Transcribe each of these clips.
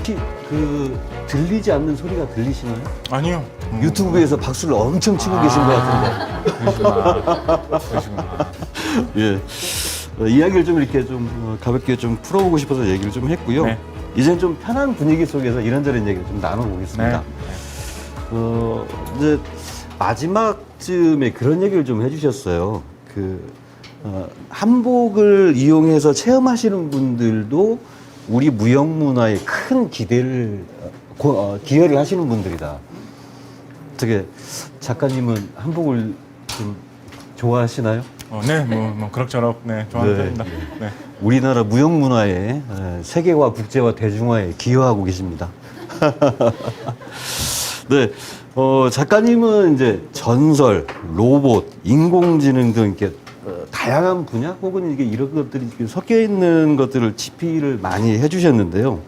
혹시 그 들리지 않는 소리가 들리시나요? 아니요. 유튜브에서 박수를 엄청 치고 계신 것 같은데. 그러시구나. 예. 이야기를 좀 이렇게 좀 가볍게 좀 풀어보고 싶어서 얘기를 좀 했고요. 네. 이제는 좀 편한 분위기 속에서 이런저런 얘기를 좀 나눠보겠습니다. 이제 마지막쯤에 그런 얘기를 좀 해주셨어요. 한복을 이용해서 체험하시는 분들도 우리 무역 문화에 큰 기대를 기여를 하시는 분들이다. 어떻게 작가님은 한복을 좀 좋아하시나요? 네, 뭐 그럭저럭 좋아하는 네. 편입니다. 네. 우리나라 무역 문화의 세계화, 국제화, 대중화에 기여하고 계십니다. 네, 작가님은 이제 전설, 로봇, 인공지능 등 이렇게 다양한 분야 혹은 이게 이런 것들이 섞여 있는 것들을 집필을 많이 해주셨는데요.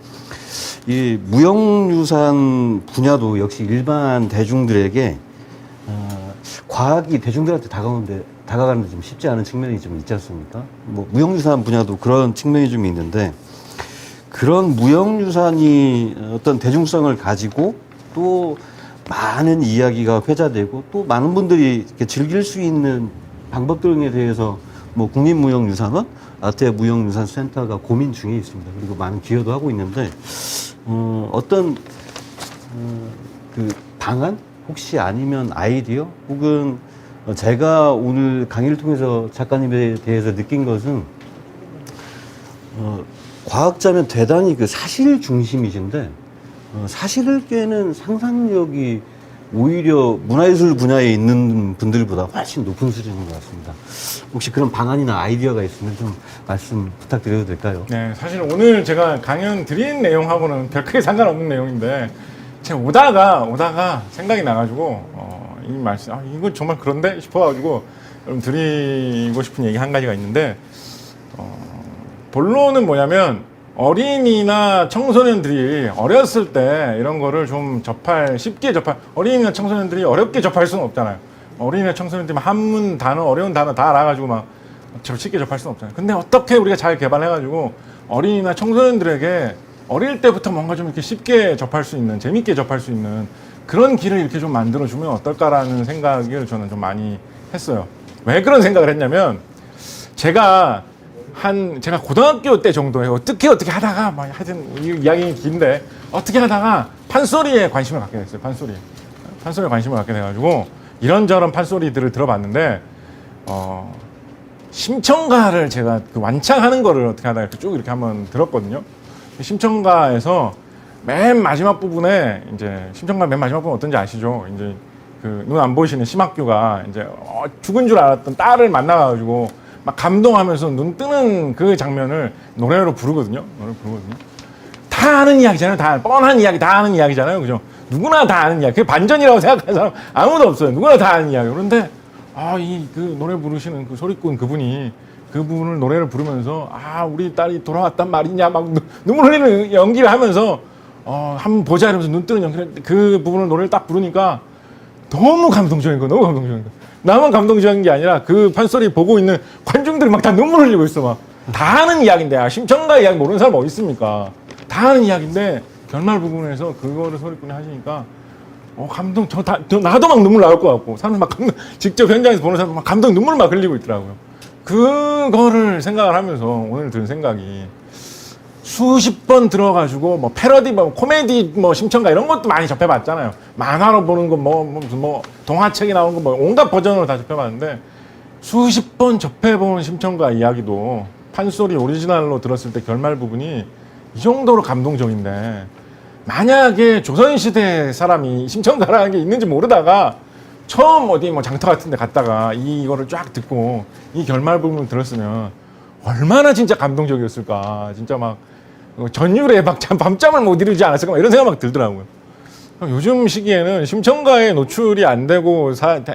이 무형유산 분야도 역시 일반 대중들에게 과학이 대중들한테 다가가는데 좀 쉽지 않은 측면이 좀 있지 않습니까? 뭐 무형유산 분야도 그런 측면이 좀 있는데 그런 무형유산이 어떤 대중성을 가지고 또 많은 이야기가 회자되고 또 많은 분들이 이렇게 즐길 수 있는 방법 등에 대해서 뭐 국립무형유산원, 아태 무형유산센터가 고민 중에 있습니다. 그리고 많은 기여도 하고 있는데 어떤 그 방안 혹시 아니면 아이디어 혹은 제가 오늘 강의를 통해서 작가님에 대해서 느낀 것은 과학자면 대단히 그 사실 중심이신데 사실을 깨는 상상력이 오히려 문화예술 분야에 있는 분들보다 훨씬 높은 수준인 것 같습니다. 혹시 그런 방안이나 아이디어가 있으면 좀 말씀 부탁드려도 될까요? 네, 사실 오늘 제가 강연 드린 내용하고는 별 크게 상관없는 내용인데 제가 오다가 생각이 나가지고 이 말씀, 이거 정말 그런데 싶어가지고 여러분 드리고 싶은 얘기 한 가지가 있는데 본론은 뭐냐면 어린이나 청소년들이 어렸을 때 이런 거를 좀 쉽게 어린이나 청소년들이 어렵게 접할 수는 없잖아요. 어린이나 청소년들이 한문 단어, 어려운 단어 다 알아가지고 막 쉽게 접할 수는 없잖아요. 근데 어떻게 우리가 잘 개발해가지고 어린이나 청소년들에게 어릴 때부터 뭔가 좀 이렇게 쉽게 접할 수 있는, 재밌게 접할 수 있는 그런 길을 이렇게 좀 만들어주면 어떨까라는 생각을 저는 좀 많이 했어요. 왜 그런 생각을 했냐면 제가 고등학교 때 정도에 어떻게 하다가 막 하여튼 이 이야기는 긴데 어떻게 하다가 판소리에 관심을 갖게 됐어요. 판소리에 관심을 갖게 돼가지고 이런저런 판소리들을 들어봤는데 심청가를 제가 그 완창하는 거를 어떻게 하다가 쭉 이렇게 한번 들었거든요. 심청가에서 맨 마지막 부분에 이제 심청가 맨 마지막 부분 어떤지 아시죠? 이제 그 눈 안 보이시는 심학규가 이제 죽은 줄 알았던 딸을 만나가지고 막 감동하면서 눈 뜨는 그 장면을 노래로 부르거든요. 다 아는 이야기잖아요. 뻔한 이야기, 다 아는 이야기잖아요. 그죠? 누구나 다 아는 이야기. 그게 반전이라고 생각하는 사람 아무도 없어요. 누구나 다 아는 이야기. 그런데, 그 노래 부르시는 그 소리꾼 그분이 그 부분을 노래를 부르면서, 우리 딸이 돌아왔단 말이냐, 막 눈물 흘리는 연기를 하면서, 한번 보자 이러면서 눈 뜨는 연기, 그 부분을 노래를 딱 부르니까 너무 감동적인 거예요. 나만 감동적인 게 아니라 그 판소리 보고 있는 관중들이 막 다 눈물 흘리고 있어. 막 다 아는 이야기인데 심청가 이야기 모르는 사람 어디 있습니까? 다 아는 이야기인데 결말 부분에서 그거를 소리꾼이 하시니까 감동. 나도 막 눈물 나올 것 같고 사람 막 직접 현장에서 보는 사람 막 감동 눈물 막 흘리고 있더라고요. 그거를 생각을 하면서 오늘 든 생각이 수십 번 들어가지고 뭐 패러디, 뭐 코미디, 뭐 심청가 이런 것도 많이 접해봤잖아요. 만화로 보는 거, 뭐 동화책에 나온 거, 뭐 온갖 버전으로 다 접해봤는데 수십 번 접해본 심청가 이야기도 판소리 오리지널로 들었을 때 결말 부분이 이 정도로 감동적인데 만약에 조선시대 사람이 심청가라는 게 있는지 모르다가 처음 어디 뭐 장터 같은 데 갔다가 이거를 쫙 듣고 이 결말 부분을 들었으면 얼마나 진짜 감동적이었을까. 진짜 막 전율에 막 밤잠을 못 이루지 않았을까 이런 생각 막 들더라고요. 요즘 시기에는 심청가에 노출이 안 되고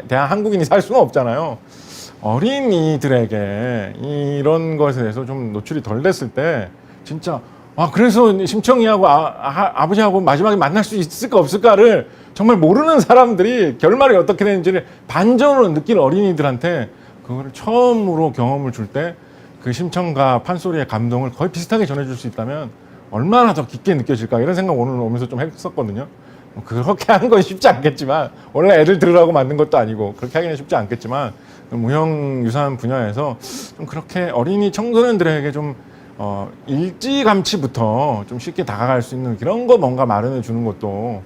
대한 한국인이 살 수는 없잖아요. 어린이들에게 이런 것에 대해서 좀 노출이 덜 됐을 때 진짜 그래서 심청이하고 아버지하고 마지막에 만날 수 있을까 없을까를 정말 모르는 사람들이 결말이 어떻게 되는지를 반전으로 느낀 어린이들한테 그거를 처음으로 경험을 줄 때 그 심청가 판소리의 감동을 거의 비슷하게 전해줄 수 있다면 얼마나 더 깊게 느껴질까 이런 생각 오늘 오면서 좀 했었거든요. 뭐 그렇게 하는 건 쉽지 않겠지만 원래 애들 들으라고 만든 것도 아니고 그렇게 하기는 쉽지 않겠지만 무형유산 분야에서 좀 그렇게 어린이 청소년들에게 좀 일찌감치부터 좀 쉽게 다가갈 수 있는 그런 거 뭔가 마련해 주는 것도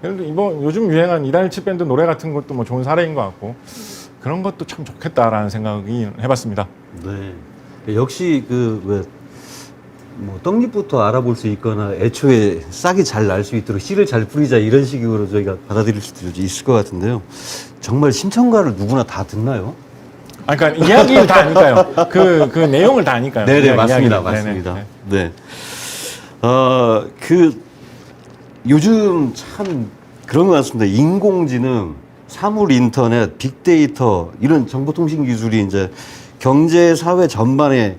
예를 들어 이번 요즘 유행한 이달치 밴드 노래 같은 것도 뭐 좋은 사례인 것 같고 그런 것도 참 좋겠다라는 생각이 해봤습니다. 네. 역시 뭐 떡잎부터 알아볼 수 있거나 애초에 싹이 잘 날 수 있도록 씨를 잘 뿌리자 이런 식으로 저희가 받아들일 수도 있을 것 같은데요. 정말 심청가를 누구나 다 듣나요? 아, 그러니까 이야기를 다 아니까요. 그 내용을 다 아니까요. 네네, 맞습니다. 이야기를. 맞습니다. 네네. 네. 요즘 참 그런 것 같습니다. 인공지능, 사물 인터넷, 빅데이터, 이런 정보통신 기술이 이제 경제, 사회 전반에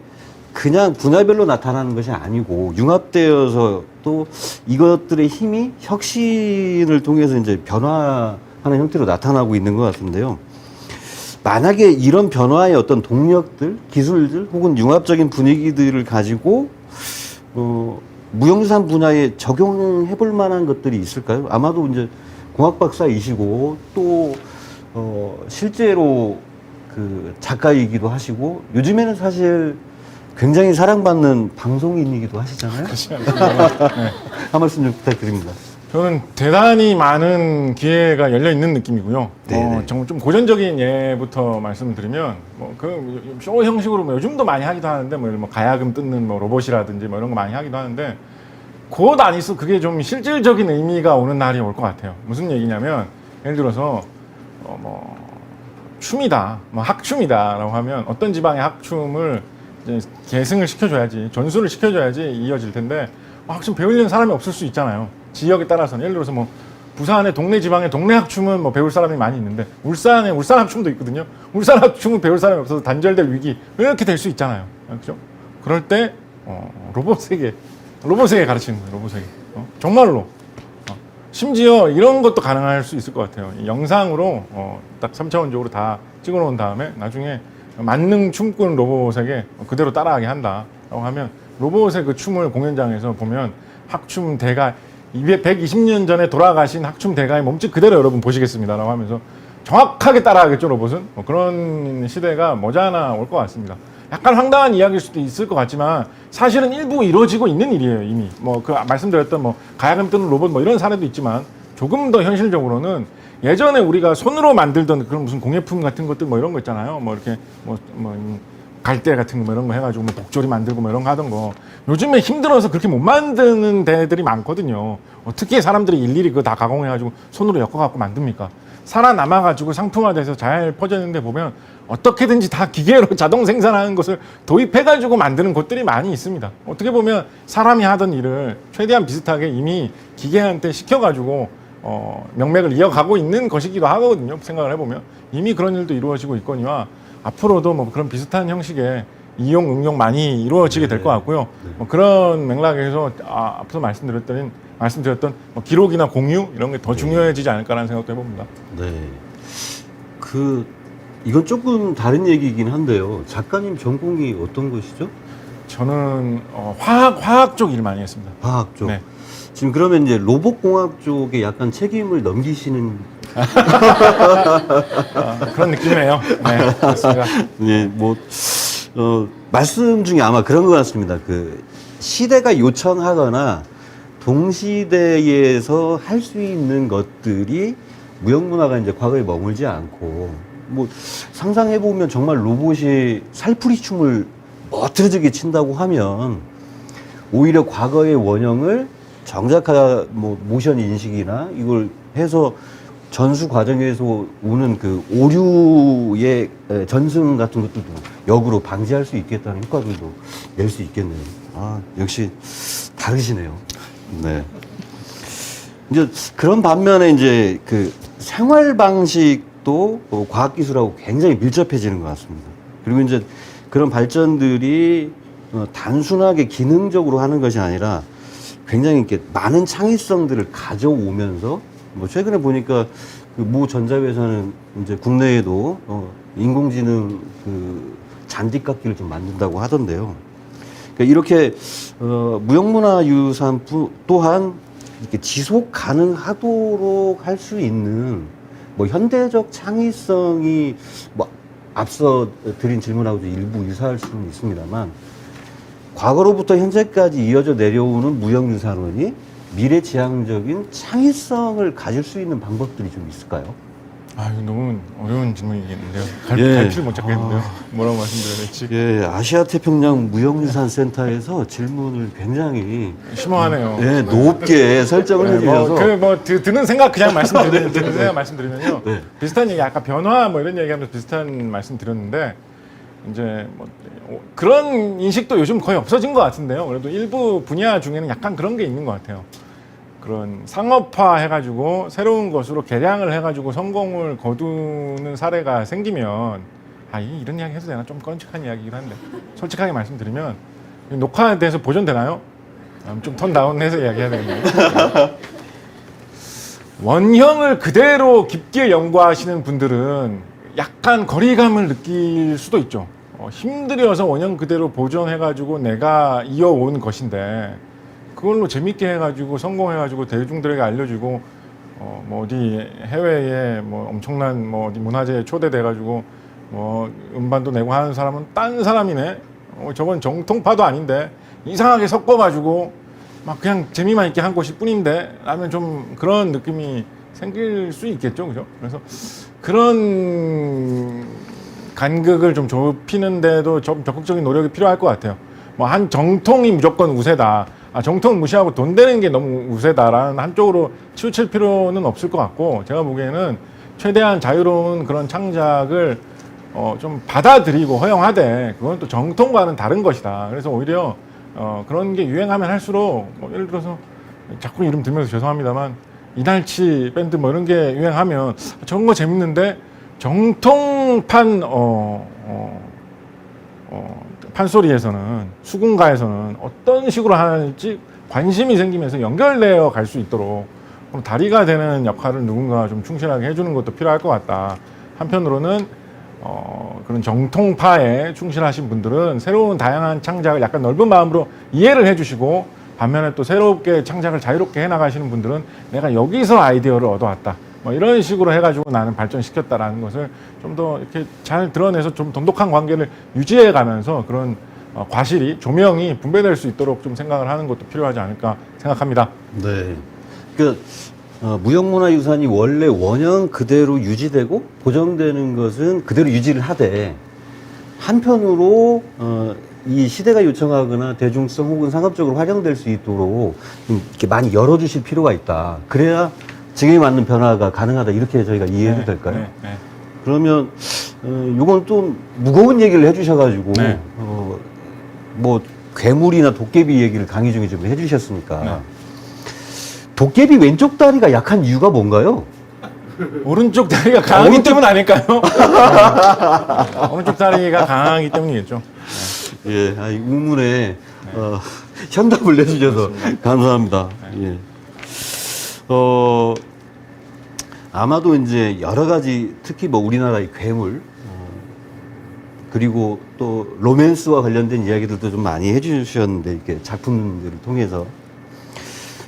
그냥 분야별로 나타나는 것이 아니고 융합되어서 또 이것들의 힘이 혁신을 통해서 이제 변화하는 형태로 나타나고 있는 것 같은데요. 만약에 이런 변화의 어떤 동력들, 기술들 혹은 융합적인 분위기들을 가지고 무형유산 분야에 적용해 볼 만한 것들이 있을까요? 아마도 이제 공학 박사이시고 또 실제로 그 작가이기도 하시고 요즘에는 사실 굉장히 사랑받는 방송인이기도 하시잖아요. 네. 한 말씀 좀 부탁드립니다. 저는 대단히 많은 기회가 열려 있는 느낌이고요. 네네. 정말 좀 고전적인 예부터 말씀드리면, 쇼 형식으로 요즘도 많이 하기도 하는데, 뭐 가야금 뜯는 뭐 로봇이라든지 뭐 이런 거 많이 하기도 하는데, 곧 안 있어 그게 좀 실질적인 의미가 오는 날이 올 것 같아요. 무슨 얘기냐면, 예를 들어서, 춤이다, 뭐 학춤이다라고 하면 어떤 지방의 학춤을 이제 계승을 시켜줘야지, 전수를 시켜줘야지 이어질 텐데, 학춤 배우려는 사람이 없을 수 있잖아요. 지역에 따라서는 예를 들어서 뭐 부산의 동네 지방의 동네 학춤은 뭐 배울 사람이 많이 있는데 울산 학춤도 있거든요. 울산 학춤은 배울 사람이 없어서 단절될 위기 이렇게 될 수 있잖아요. 그렇죠? 그럴 때 로봇에게 가르치는 거예요. 로봇에게 정말로 심지어 이런 것도 가능할 수 있을 것 같아요. 이 영상으로 딱 3차원적으로 다 찍어놓은 다음에 나중에 만능 춤꾼 로봇에게 그대로 따라하게 한다라고 하면 로봇의 그 춤을 공연장에서 보면 학춤 대가 120년 전에 돌아가신 학춤 대가의 몸짓 그대로 여러분 보시겠습니다라고 하면서 정확하게 따라하겠죠, 로봇은. 그런 시대가 머지않아 올 것 같습니다. 약간 황당한 이야기일 수도 있을 것 같지만 사실은 일부 이루어지고 있는 일이에요, 이미. 말씀드렸던 가야금 뜨는 로봇 이런 사례도 있지만 조금 더 현실적으로는 예전에 우리가 손으로 만들던 그런 무슨 공예품 같은 것들 이런 거 있잖아요. 이렇게 갈대 같은 거 이런 거 해가지고 복조리 만들고 이런 거 하던 거 요즘에 힘들어서 그렇게 못 만드는 데들이 많거든요. 어떻게 사람들이 일일이 그거 다 가공해가지고 손으로 엮어갖고 만듭니까? 살아남아가지고 상품화돼서 잘 퍼졌는데 보면 어떻게든지 다 기계로 자동 생산하는 것을 도입해가지고 만드는 곳들이 많이 있습니다. 어떻게 보면 사람이 하던 일을 최대한 비슷하게 이미 기계한테 시켜가지고 명맥을 이어가고 있는 것이기도 하거든요. 생각을 해보면 이미 그런 일도 이루어지고 있거니와 앞으로도 그런 비슷한 형식의 이용, 응용 많이 이루어지게 될 것 같고요. 그런 맥락에서 앞서 말씀드렸던 기록이나 공유 이런 게 더 중요해지지 않을까라는 생각도 해봅니다. 네. 이건 조금 다른 얘기이긴 한데요. 작가님 전공이 어떤 것이죠? 저는 화학 쪽 일 많이 했습니다. 화학 쪽. 네. 지금 그러면 이제 로봇공학 쪽에 약간 책임을 넘기시는 그런 느낌이네요. 네, 그렇습니다. 네, 말씀 중에 아마 그런 것 같습니다. 시대가 요청하거나 동시대에서 할 수 있는 것들이 무형문화가 이제 과거에 머물지 않고 상상해보면 정말 로봇이 살풀이 춤을 멋들어지게 춘다고 하면 오히려 과거의 원형을 정작화 모션 인식이나 이걸 해서 전수 과정에서 오는 그 오류의 전승 같은 것들도 역으로 방지할 수 있겠다는 효과들도 낼 수 있겠네요. 역시 다르시네요. 네. 이제 그런 반면에 이제 생활 방식도 과학기술하고 굉장히 밀접해지는 것 같습니다. 그리고 이제 그런 발전들이 단순하게 기능적으로 하는 것이 아니라 굉장히 이렇게 많은 창의성들을 가져오면서 최근에 보니까 모 전자회사는 이제 국내에도 인공지능 잔디깎기를 좀 만든다고 하던데요. 그러니까 이렇게 무형문화유산 또한 이렇게 지속 가능하도록 할 수 있는 뭐 현대적 창의성이 뭐 앞서 드린 질문하고도 일부 유사할 수는 있습니다만 과거로부터 현재까지 이어져 내려오는 무형유산원이 미래지향적인 창의성을 가질 수 있는 방법들이 좀 있을까요? 아, 이거 너무 어려운 질문이겠는데요. 예. 갈피를 못 잡겠는데요. 뭐라고 말씀드려야 될지. 예, 아시아태평양 무형유산센터에서 질문을 굉장히 심오하네요. 예, 높게 설정을 해주셔서 드는 생각 그냥 드는 생각 말씀드리면요. 네. 비슷한 얘기, 아까 변화 뭐 이런 얘기하면서 비슷한 말씀 드렸는데 이제 뭐 그런 인식도 요즘 거의 없어진 것 같은데요. 그래도 일부 분야 중에는 약간 그런 게 있는 것 같아요. 그런 상업화 해가지고 새로운 것으로 개량을 해가지고 성공을 거두는 사례가 생기면 이런 이야기 해도 되나? 좀 끔찍한 이야기긴 한데 솔직하게 말씀드리면 녹화에 대해서 보존되나요? 좀 톤 다운해서 이야기해야 되겠네요. 원형을 그대로 깊게 연구하시는 분들은 약간 거리감을 느낄 수도 있죠. 힘들어서 원형 그대로 보존해가지고 내가 이어온 것인데 그걸로 재밌게 해가지고 성공해가지고 대중들에게 알려주고 뭐 어디 해외에 뭐 엄청난 뭐 어디 문화재에 초대돼가지고 뭐 음반도 내고 하는 사람은 딴 사람이네. 저건 정통파도 아닌데 이상하게 섞어가지고 막 그냥 재미만 있게 한 것일 뿐인데 라면 좀 그런 느낌이 생길 수 있겠죠, 그죠? 그래서 그런 간극을 좀 좁히는데도 좀 적극적인 노력이 필요할 것 같아요. 뭐 한 정통이 무조건 우세다. 정통을 무시하고 돈 되는 게 너무 우세다라는 한쪽으로 치우칠 필요는 없을 것 같고 제가 보기에는 최대한 자유로운 그런 창작을 좀 받아들이고 허용하되 그건 또 정통과는 다른 것이다. 그래서 오히려 그런 게 유행하면 할수록 뭐 예를 들어서 자꾸 이름 들면서 죄송합니다만 이날치 밴드 뭐 이런 게 유행하면 저런 거 재밌는데 정통판 판소리에서는 수군가에서는 어떤 식으로 하는지 관심이 생기면서 연결되어 갈 수 있도록 그럼 다리가 되는 역할을 누군가 좀 충실하게 해주는 것도 필요할 것 같다. 한편으로는 그런 정통파에 충실하신 분들은 새로운 다양한 창작을 약간 넓은 마음으로 이해를 해주시고 반면에 또 새롭게 창작을 자유롭게 해나가시는 분들은 내가 여기서 아이디어를 얻어왔다. 뭐 이런 식으로 해가지고 나는 발전시켰다라는 것을 좀 더 이렇게 잘 드러내서 좀 돈독한 관계를 유지해 가면서 그런 과실이, 조명이 분배될 수 있도록 좀 생각을 하는 것도 필요하지 않을까 생각합니다. 네. 그 무형문화유산이 원래 원형 그대로 유지되고 보존되는 것은 그대로 유지를 하되 한편으로 이 시대가 요청하거나 대중성 혹은 상업적으로 활용될 수 있도록 좀 이렇게 많이 열어주실 필요가 있다. 그래야 지금에 맞는 변화가 가능하다. 이렇게 저희가 이해해도 될까요? 네. 그러면 요건 좀 무거운 얘기를 해주셔가지고 네. 뭐 괴물이나 도깨비 얘기를 강의 중에 좀 해주셨으니까 네. 도깨비 왼쪽 다리가 약한 이유가 뭔가요? 오른쪽 다리가 강하기 때문 아닐까요? 오른쪽 다리가 강하기 때문이겠죠. 예, 이 우문에 현답을 내주셔서 감사합니다. 예. 아마도 이제 여러 가지 특히 뭐 우리나라의 괴물 그리고 또 로맨스와 관련된 이야기들도 좀 많이 해주셨는데 이렇게 작품들을 통해서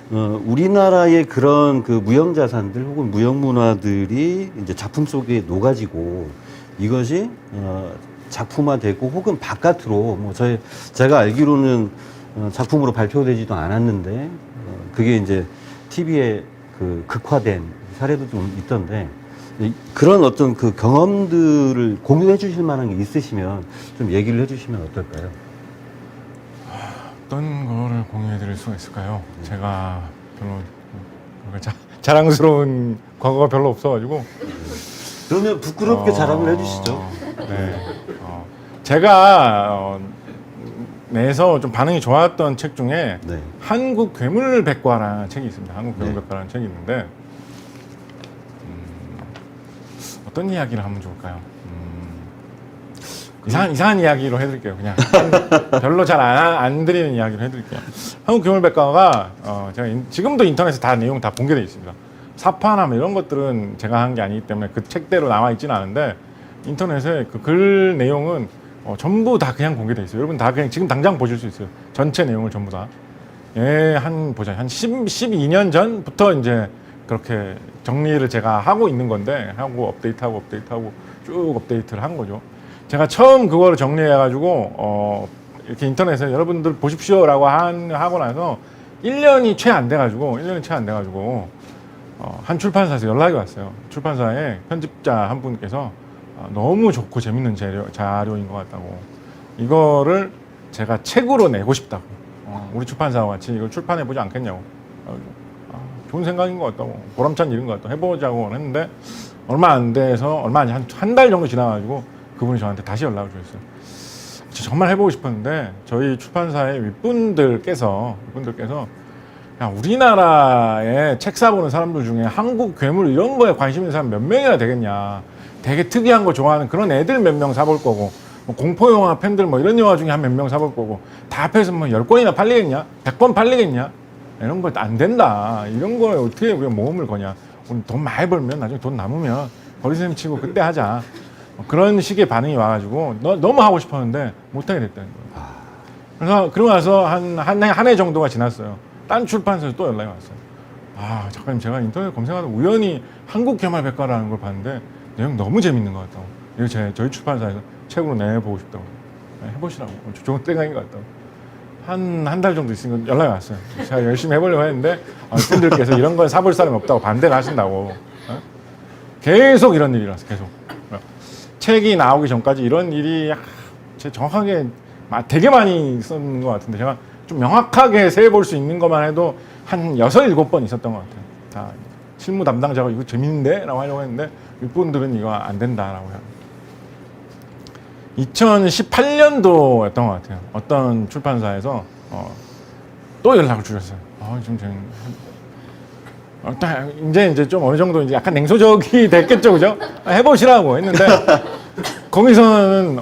우리나라의 그런 그 무형자산들 혹은 무형문화들이 이제 작품 속에 녹아지고 이것이 작품화되고 혹은 바깥으로 뭐 제가 알기로는 작품으로 발표되지도 않았는데 그게 이제 TV에 그 극화된 사례도 좀 있던데 그런 어떤 그 경험들을 공유해 주실 만한 게 있으시면 좀 얘기를 해 주시면 어떨까요? 어떤 거를 공유해 드릴 수가 있을까요? 제가 별로 자랑스러운 과거가 별로 없어가지고 그러면 부끄럽게 자랑을 해 주시죠. 네. 제가 내서 좀 반응이 좋았던 책 중에 네. 한국 괴물백과라는 책이 있습니다. 한국 괴물백과라는 책이 있는데 어떤 이야기를 하면 좋을까요? 이상한 이야기로 해드릴게요. 그냥 별로 잘 안 드리는 이야기로 해드릴게요. 한국 괴물백과가 제가 지금도 인터넷에 다 내용 다 공개되어 있습니다. 사파나 뭐 이런 것들은 제가 한 게 아니기 때문에 그 책대로 나와 있지는 않은데 인터넷에 그 글 내용은 전부 다 그냥 공개돼 있어요. 여러분 다 그냥 지금 당장 보실 수 있어요. 전체 내용을 전부 다. 예, 한 12년 전부터 이제 그렇게 정리를 제가 하고 있는 건데, 하고 업데이트하고 쭉 업데이트를 한 거죠. 제가 처음 그거를 정리해가지고, 이렇게 인터넷에 여러분들 보십시오라고 하고 나서 1년이 채 안 돼가지고, 한 출판사에서 연락이 왔어요. 출판사의 편집자 한 분께서 너무 좋고 재밌는 자료인 것 같다고. 이거를 제가 책으로 내고 싶다고. 우리 출판사와 같이 이걸 출판해보지 않겠냐고. 좋은 생각인 것 같다고. 보람찬 일인 것 같다고. 해보자고 했는데, 얼마 안 돼서, 한 달 정도 지나가지고 그분이 저한테 다시 연락을 주셨어요. 정말 해보고 싶었는데, 저희 출판사의 윗분들께서, 야, 우리나라에 책 사보는 사람들 중에 한국 괴물 이런 거에 관심 있는 사람 몇 명이나 되겠냐. 되게 특이한 거 좋아하는 그런 애들 몇 명 사볼 거고, 뭐 공포영화 팬들 뭐 이런 영화 중에 한 몇 명 사볼 거고, 다 합해서 뭐 10권이나 팔리겠냐? 100권 팔리겠냐? 이런 거 안 된다. 이런 거에 어떻게 우리가 모험을 거냐. 우리 돈 많이 벌면 나중에 돈 남으면 버리셈 치고 그때 하자. 그런 식의 반응이 와가지고 너무 하고 싶었는데 못하게 됐다는 거예요. 그래서 그러고 나서 한 해 정도가 지났어요. 딴 출판사에서 또 연락이 왔어요. 작가님 제가 인터넷 검색하다 우연히 한국개말백과라는 걸 봤는데 내용 너무 재밌는 것 같다고. 이거 저희 출판사에서 책으로 내보고 싶다고. 해보시라고. 좋은 생각인 것 같다고. 한 달 정도 있으니까 연락이 왔어요. 제가 열심히 해보려고 했는데 분들께서 이런 건 사볼 사람이 없다고 반대를 하신다고. 계속 이런 일이 났어요. 계속. 책이 나오기 전까지 이런 일이 제가 정확하게 되게 많이 있었는 것 같은데 제가 좀 명확하게 세볼 수 있는 것만 해도 한 6, 7번 있었던 것 같아요. 다 실무 담당자가 이거 재밌는데? 라고 하려고 했는데 윗분들은 이거 안 된다라고 해요. 2018년도였던 것 같아요. 어떤 출판사에서 또 연락을 주셨어요. 좀 이제 좀 어느 정도 이제 약간 냉소적이 됐겠죠, 그죠? 해보시라고 했는데 거기서는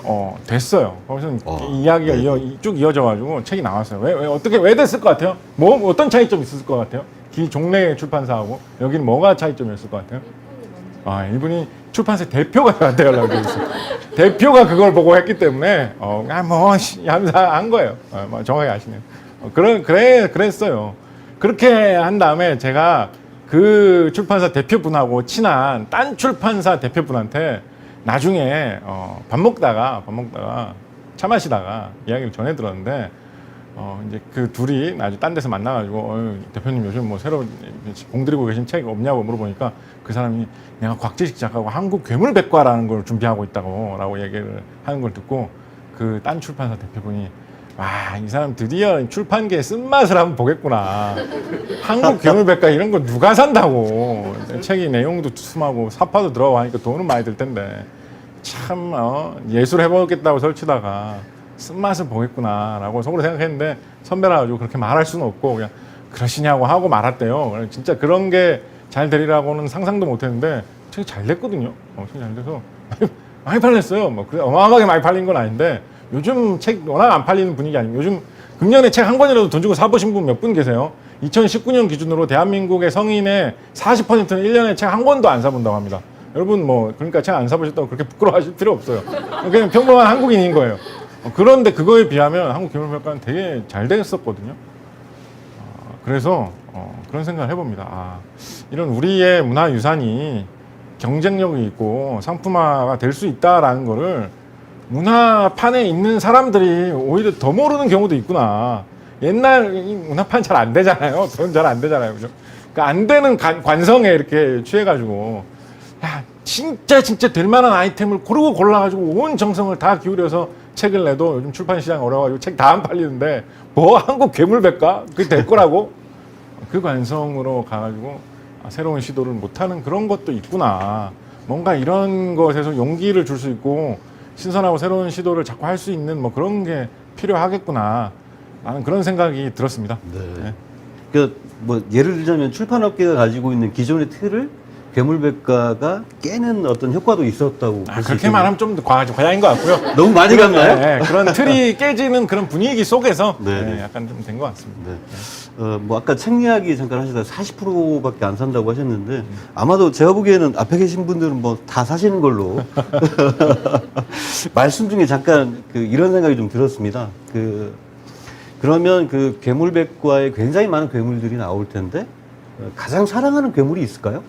됐어요. 거기서는 이야기가 쭉 이어져가지고 책이 나왔어요. 왜 됐을 것 같아요? 뭐 어떤 차이점이 있었을 것 같아요? 종래 출판사하고 여기는 뭐가 차이점이었을 것 같아요? 이분이 출판사 대표가 저한테 연락이 있어요. 대표가 그걸 보고 했기 때문에 한 거예요. 정확히 아시네요. 그랬어요. 그렇게 한 다음에 제가 그 출판사 대표분하고 친한 딴 출판사 대표분한테 나중에 밥 먹다가 차 마시다가 이야기를 전해 들었는데 이제 그 둘이 나중에 딴 데서 만나가지고 대표님 요즘 뭐 새로 공들이고 계신 책 없냐고 물어보니까 그 사람이 내가 곽지식 작가하고 한국 괴물백과라는 걸 준비하고 있다고 얘기를 하는 걸 듣고 그 딴 출판사 대표분이 이 사람 드디어 출판계에 쓴맛을 한번 보겠구나. 한국 괴물백과 이런 거 누가 산다고. 책이 내용도 투스하고 사파도 들어가고 하니까 돈은 많이 들 텐데 참 예술 해보겠다고 설치다가 쓴맛을 보겠구나라고 속으로 생각했는데 선배라 가지고 그렇게 말할 수는 없고 그냥 그러시냐고 하고 말았대요. 진짜 그런 게 잘 되리라고는 상상도 못했는데 책이 잘 됐거든요. 책이 잘 돼서 많이 팔렸어요. 뭐 어마어마하게 많이 팔린 건 아닌데 요즘 책 워낙 안 팔리는 분위기 아니에요. 요즘 금년에 책 한 권이라도 돈 주고 사보신 분 몇 분 계세요? 2019년 기준으로 대한민국의 성인의 40%는 1년에 책 한 권도 안 사본다고 합니다. 여러분 그러니까 책 안 사보셨다고 그렇게 부끄러워하실 필요 없어요. 그냥 평범한 한국인인 거예요. 그런데 그거에 비하면 한국 괴물백과는 되게 잘 됐었거든요. 그래서 그런 생각을 해봅니다. 이런 우리의 문화유산이 경쟁력이 있고 상품화가 될 수 있다라는 거를 문화판에 있는 사람들이 오히려 더 모르는 경우도 있구나. 옛날 이 문화판 잘 안 되잖아요. 돈 잘 안 되잖아요. 그죠? 그러니까 안 되는 관성에 이렇게 취해가지고 진짜 될 만한 아이템을 고르고 골라가지고 온 정성을 다 기울여서 책을 내도 요즘 출판 시장 어려워가지고 책 다 안 팔리는데 뭐 한국 괴물백과 그게 될 거라고 그 관성으로 가가지고 새로운 시도를 못하는 그런 것도 있구나. 뭔가 이런 것에서 용기를 줄 수 있고 신선하고 새로운 시도를 자꾸 할 수 있는 뭐 그런 게 필요하겠구나. 라는 그런 생각이 들었습니다. 네. 그 뭐 예를 들자면 출판업계가 가지고 있는 기존의 틀을 괴물백과가 깨는 어떤 효과도 있었다고. 그렇게 말하면 좀 과장인 것 같고요. 너무 많이 갔나요? 네, 그런 틀이 깨지는 그런 분위기 속에서 네. 약간 좀 된 것 같습니다. 네. 뭐 아까 책 이야기 잠깐 하시다가 40%밖에 안 산다고 하셨는데 아마도 제가 보기에는 앞에 계신 분들은 뭐 다 사시는 걸로 말씀 중에 잠깐 이런 생각이 좀 들었습니다. 그러면 그 괴물백과에 굉장히 많은 괴물들이 나올 텐데 가장 사랑하는 괴물이 있을까요?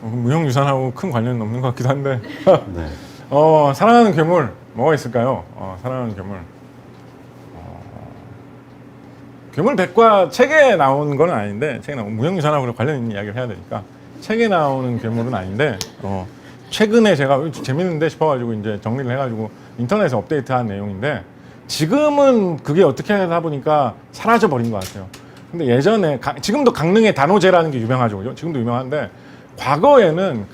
무형유산하고 큰 관련은 없는 것 같기도 한데 네. 사랑하는 괴물 뭐가 있을까요? 사랑하는 괴물 괴물 백과 책에 나오는 건 아닌데 책에 나오는 무형유산하고 관련 있는 이야기를 해야 되니까 책에 나오는 괴물은 아닌데 최근에 제가 재밌는데 싶어가지고 이제 정리를 해가지고 인터넷에 업데이트한 내용인데 지금은 그게 어떻게 하다 보니까 사라져 버린 것 같아요. 근데 예전에 지금도 강릉의 단오제라는 게 유명하죠, 그죠? 지금도 유명한데 과거에는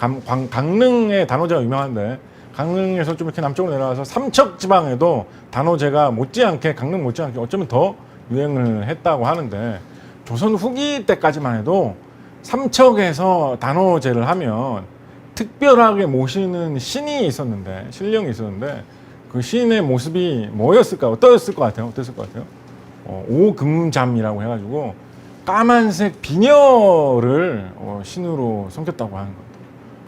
강릉의 단오제가 유명한데 강릉에서 좀 이렇게 남쪽으로 내려와서 삼척 지방에도 단오제가 못지않게 강릉 못지않게 어쩌면 더 유행을 했다고 하는데 조선 후기 때까지만 해도 삼척에서 단오제를 하면 특별하게 모시는 신이 있었는데 신령이 있었는데 그 신의 모습이 뭐였을까? 어떠했을 것 같아요? 어땠을 것 같아요? 오금잠이라고 해가지고 까만색 비녀를 신으로 섬겼다고 하는 것 같아요.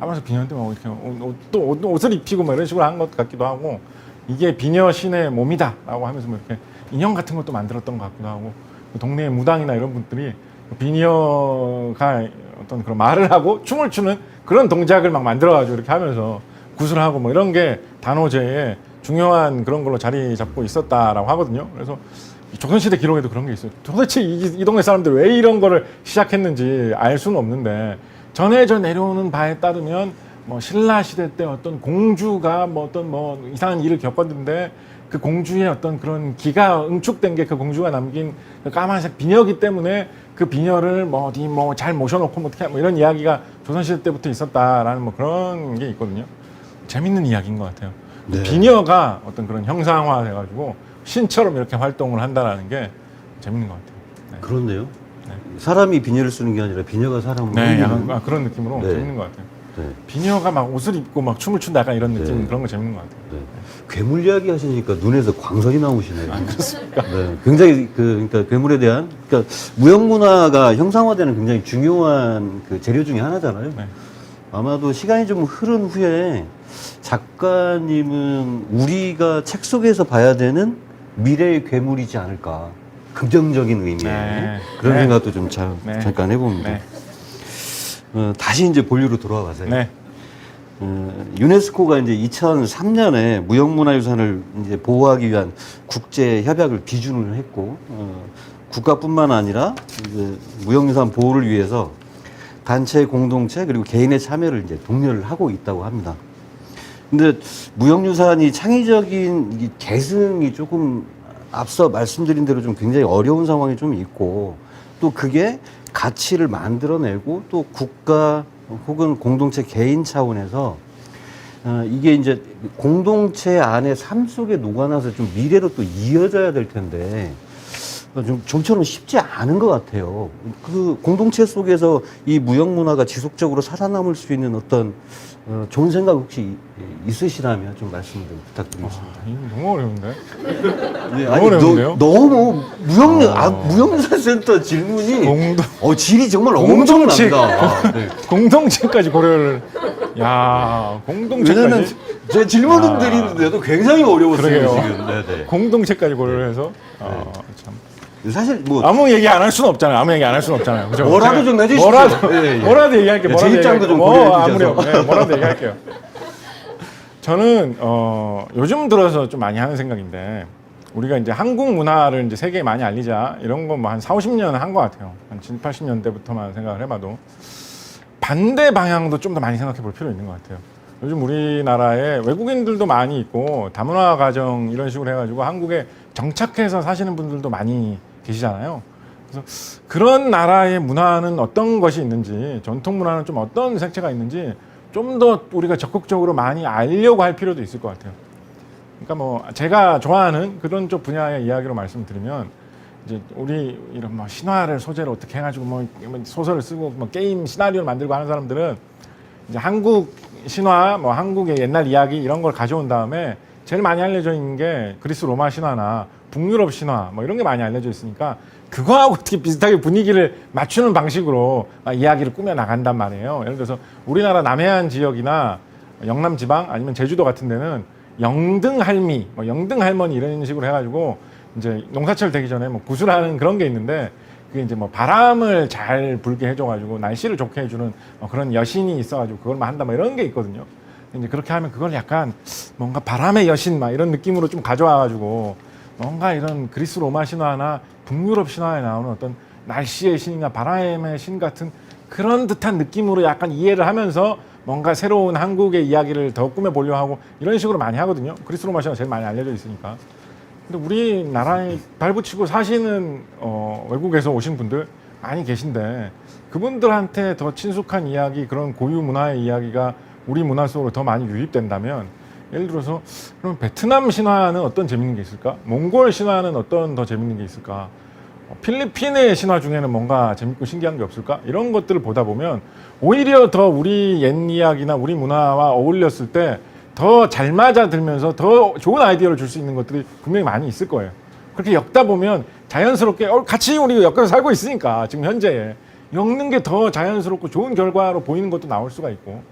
까만색 비녀인데 막 이렇게 또 옷을 입히고 뭐 이런 식으로 한 것 같기도 하고 이게 비녀 신의 몸이다라고 하면서 뭐 이렇게 인형 같은 것도 만들었던 것 같기도 하고 동네 무당이나 이런 분들이 비녀가 어떤 그런 말을 하고 춤을 추는 그런 동작을 막 만들어가지고 이렇게 하면서 구슬하고 뭐 이런 게 단오제에 중요한 그런 걸로 자리 잡고 있었다라고 하거든요. 그래서 조선시대 기록에도 그런 게 있어요. 도대체 이 동네 사람들 왜 이런 거를 시작했는지 알 수는 없는데 전해져 내려오는 바에 따르면 뭐 신라 시대 때 어떤 공주가 뭐 어떤 뭐 이상한 일을 겪었는데 그 공주의 어떤 그런 기가 응축된 게 그 공주가 남긴 그 까만색 비녀기 때문에 그 비녀를 뭐 어디 뭐 잘 모셔놓고 뭐 어떻게 뭐 이런 이야기가 조선시대 때부터 있었다라는 뭐 그런 게 있거든요. 재밌는 이야기인 것 같아요. 네. 비녀가 어떤 그런 형상화 돼가지고 신처럼 이렇게 활동을 한다라는 게 재밌는 것 같아요. 네. 그렇네요. 네. 사람이 비녀를 쓰는 게 아니라 비녀가 사람을 네, 옮기는. 약간 그런 느낌으로 네. 재밌는 것 같아요. 네. 비녀가 막 옷을 입고 막 춤을 춘다 약간 이런 느낌 네. 그런 거 재밌는 것 같아요. 네. 괴물 이야기 하시니까 눈에서 광선이 나오시네요. 그렇습니까? 네. 굉장히 그러니까 괴물에 대한 그러니까 무형 문화가 형상화되는 굉장히 중요한 그 재료 중에 하나잖아요. 네. 아마도 시간이 좀 흐른 후에 작가님은 우리가 책 속에서 봐야 되는 미래의 괴물이지 않을까. 긍정적인 의미의 네. 그런 네. 생각도 좀 네. 잠깐 해봅니다. 네. 다시 이제 본류로 돌아가세요. 네. 유네스코가 이제 2003년에 무형문화유산을 이제 보호하기 위한 국제 협약을 비준을 했고, 국가뿐만 아니라 이제 무형유산 보호를 위해서 단체, 공동체 그리고 개인의 참여를 이제 독려를 하고 있다고 합니다. 근데 무형유산이 창의적인 이 계승이 조금 앞서 말씀드린 대로 좀 굉장히 어려운 상황이 좀 있고 또 그게 가치를 만들어내고 또 국가 혹은 공동체 개인 차원에서 이게 이제 공동체 안에 삶 속에 녹아나서 좀 미래로 또 이어져야 될 텐데 좀처럼 쉽지 않은 것 같아요. 그 공동체 속에서 이 무형 문화가 지속적으로 살아남을 수 있는 어떤 좋은 생각 혹시 있으시다면 좀 말씀을 좀 부탁드리겠습니다. 이거 너무 어려운데? 네, 너무 어려운데요? 너무 무형유산센터 질문이 질이 정말 공동체. 엄청납니다. 네. 공동체까지 고려를 야 공동체까지 왜냐면 제 질문을 드리는데도 굉장히 어려웠어요. 그러게요. 지금. 네네. 공동체까지 고려를 해서 참 사실 뭐 아무 얘기 안 할 수는 없잖아요. 아무 얘기 안 할 수는 없잖아요. 그죠? 뭐라도 제가 좀 해주십시오. 뭐라도 예, 예. 뭐라도 얘기할게요. 뭐라도 제입장도 좀 얘기할게요. 고려해 주셔서. 아무래요. 네, 뭐라도 얘기할게요. 저는 요즘 들어서 좀 많이 하는 생각인데 우리가 이제 한국 문화를 이제 세계에 많이 알리자 이런 거 뭐 한 4, 50년 한 것 같아요. 한 70, 80년대부터만 생각을 해봐도 반대 방향도 좀 더 많이 생각해 볼 필요 있는 것 같아요. 요즘 우리나라에 외국인들도 많이 있고 다문화 가정 이런 식으로 해가지고 한국에 정착해서 사시는 분들도 많이 계시잖아요. 그래서 그런 나라의 문화는 어떤 것이 있는지 전통 문화는 좀 어떤 색채가 있는지 좀 더 우리가 적극적으로 많이 알려고 할 필요도 있을 것 같아요. 그러니까 뭐 제가 좋아하는 그런 쪽 분야의 이야기로 말씀드리면 이제 우리 이런 뭐 신화를 소재로 어떻게 해가지고 뭐 소설을 쓰고 뭐 게임 시나리오를 만들고 하는 사람들은 이제 한국 신화 뭐 한국의 옛날 이야기 이런 걸 가져온 다음에 제일 많이 알려져 있는 게 그리스 로마 신화나 북유럽 신화 뭐 이런 게 많이 알려져 있으니까 그거하고 어떻게 비슷하게 분위기를 맞추는 방식으로 이야기를 꾸며 나간단 말이에요. 예를 들어서 우리나라 남해안 지역이나 영남 지방 아니면 제주도 같은 데는 영등할미, 뭐 영등할머니 이런 식으로 해가지고 이제 농사철 되기 전에 뭐 구슬하는 그런 게 있는데 그게 이제 뭐 바람을 잘 불게 해줘가지고 날씨를 좋게 해주는 그런 여신이 있어가지고 그걸만 한다 뭐 이런 게 있거든요. 이제 그렇게 하면 그걸 약간 뭔가 바람의 여신 막 이런 느낌으로 좀 가져와가지고 뭔가 이런 그리스 로마 신화나 북유럽 신화에 나오는 어떤 날씨의 신이나 바람의 신 같은 그런 듯한 느낌으로 약간 이해를 하면서 뭔가 새로운 한국의 이야기를 더 꾸며보려고 하고 이런 식으로 많이 하거든요. 그리스 로마 신화 제일 많이 알려져 있으니까. 근데 우리나라에 발붙이고 사시는 외국에서 오신 분들 많이 계신데 그분들한테 더 친숙한 이야기, 그런 고유 문화의 이야기가 우리 문화 속으로 더 많이 유입된다면, 예를 들어서 그럼 베트남 신화는 어떤 재밌는 게 있을까? 몽골 신화는 어떤 더 재밌는 게 있을까? 필리핀의 신화 중에는 뭔가 재밌고 신기한 게 없을까? 이런 것들을 보다 보면 오히려 더 우리 옛 이야기나 우리 문화와 어울렸을 때 더 잘 맞아들면서 더 좋은 아이디어를 줄 수 있는 것들이 분명히 많이 있을 거예요. 그렇게 엮다 보면 자연스럽게 같이 우리 엮여서 살고 있으니까 지금 현재에 엮는 게 더 자연스럽고 좋은 결과로 보이는 것도 나올 수가 있고,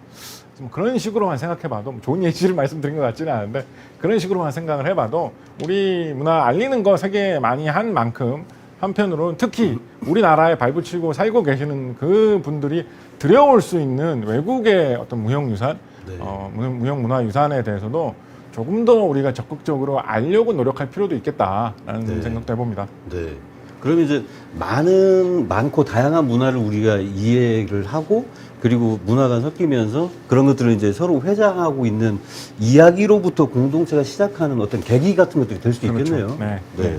그런 식으로만 생각해봐도 좋은 예시를 말씀드린 것 같지는 않은데 그런 식으로만 생각을 해봐도 우리 문화 알리는 거 세계에 많이 한 만큼 한편으로는 특히 우리나라에 발붙이고 살고 계시는 그 분들이 들여올 수 있는 외국의 어떤 무형유산, 네. 무형문화유산에 대해서도 조금 더 우리가 적극적으로 알려고 노력할 필요도 있겠다라는 네. 생각도 해봅니다. 네. 그러면 이제 많고 다양한 문화를 우리가 이해를 하고, 그리고 문화가 섞이면서 그런 것들을 이제 서로 회장하고 있는 이야기로부터 공동체가 시작하는 어떤 계기 같은 것들이 될 수 그렇죠. 있겠네요. 네. 네.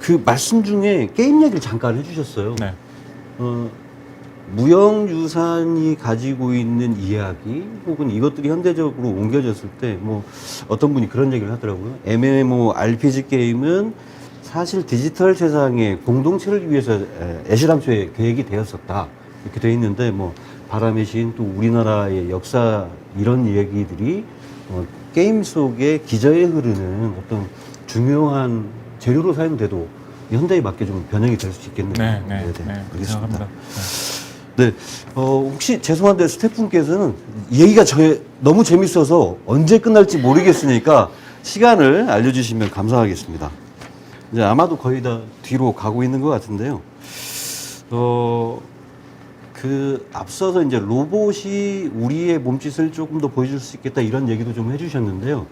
그 말씀 중에 게임 얘기를 잠깐 해주셨어요. 네. 무형유산이 가지고 있는 이야기 혹은 이것들이 현대적으로 옮겨졌을 때 뭐 어떤 분이 그런 얘기를 하더라고요. MMORPG 게임은 사실 디지털 세상의 공동체를 위해서 애시당초에 계획이 되었었다, 이렇게 돼 있는데, 뭐 바람의 신, 또 우리나라의 역사, 이런 얘기들이 게임 속에 기저에 흐르는 어떤 중요한 재료로 사용돼도 현대에 맞게 좀 변형이 될 수 있겠네요. 네, 알겠습니다. 생각합니다. 네, 혹시 죄송한데 스태프분께서는 얘기가 너무 재밌어서 언제 끝날지 모르겠으니까 시간을 알려주시면 감사하겠습니다. 이제 아마도 거의 다 뒤로 가고 있는 것 같은데요. 앞서서 이제 로봇이 우리의 몸짓을 조금 더 보여줄 수 있겠다, 이런 얘기도 좀 해주셨는데요.